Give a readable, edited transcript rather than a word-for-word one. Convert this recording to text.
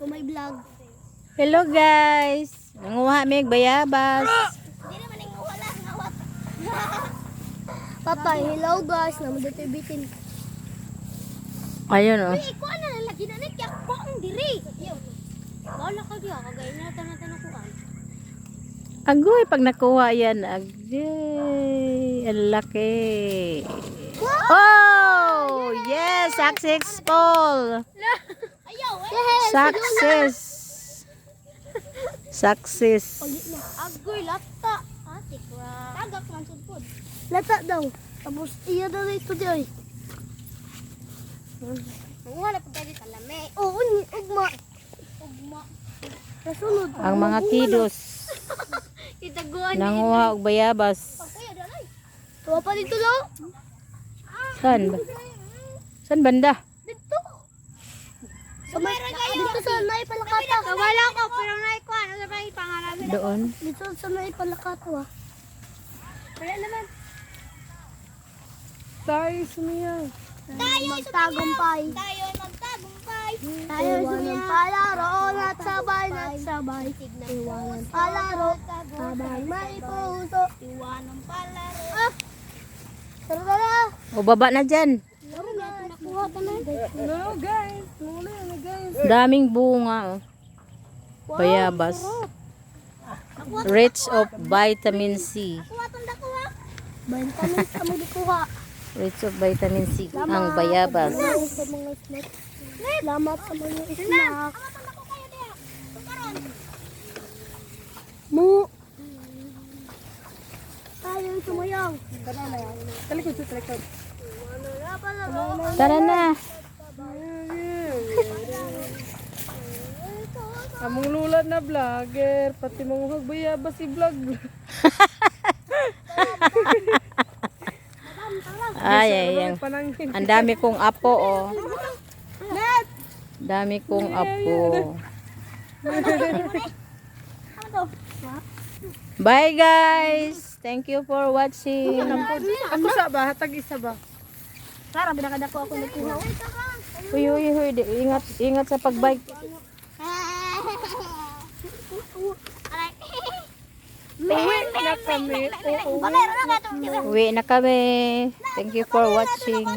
kung may vlog. Hello guys. Nanguha mig bayabas. Hindi naman yung wala ngawat. Patay, hello guys. Naman dito bitin. Ayun oh. Ay, ko na lagi na nikyak ko ang diri. Wala ka diya kagay na tanatan ko an. Agoy pag nakuha yan. Agoy. Ang laki. Oh! Yes! Successful! Ayaw, Success! Success! agoy lata. Ate kwa. Tagak man sudpod. Lata daw. Tapos iya daw ito diay. Wala pa tayo sa lami. Oo, ugma. Ugma. Nasunod. Ang mga kidos. Itaguan Nanguha og bayabas. tuwa pa dito lang. Saan ba? Saan banda? Dito. Dito sa Nay Palakata. Wala ko, pero Nay ko. Ano sa may pangalan? Doon. Dito sa Nay Palakata. Wala naman. Tayo sumiyaw. Tayo magtagumpay. Tayo magtagumpay. Tayo ng palaro at sabay. Iwan ng palaro. Habang may puso. Iwan ng palaro. Ah! Tara. O baba na dyan. Nakuha pa na. No guys. Muna na guys. Daming bunga. Oh. Bayabas. Rich of vitamin C. Kuha tong dakuha. Vitamin sa mo dikuha. Rich of vitamin C. Ang bayabas. Salamat sa mga snack. Salamat sa mga snack. Mu. Tayo sumayaw. Talikod sa talikod. Tara na. Among lulat na vlogger. Pati mga bayabas si vlog. Ay, ay, Panangkin. ang dami kong apo, oh. Dami kong apo. Bye, guys. Thank you for watching. Ako sa ba? Hatag isa ba? Tara, binakadako ako nagkuha. Uy, uy, uy. Ingat, ingat sa pagbike. Uwi na kami. Oo. Uwi na kami. Thank you for watching.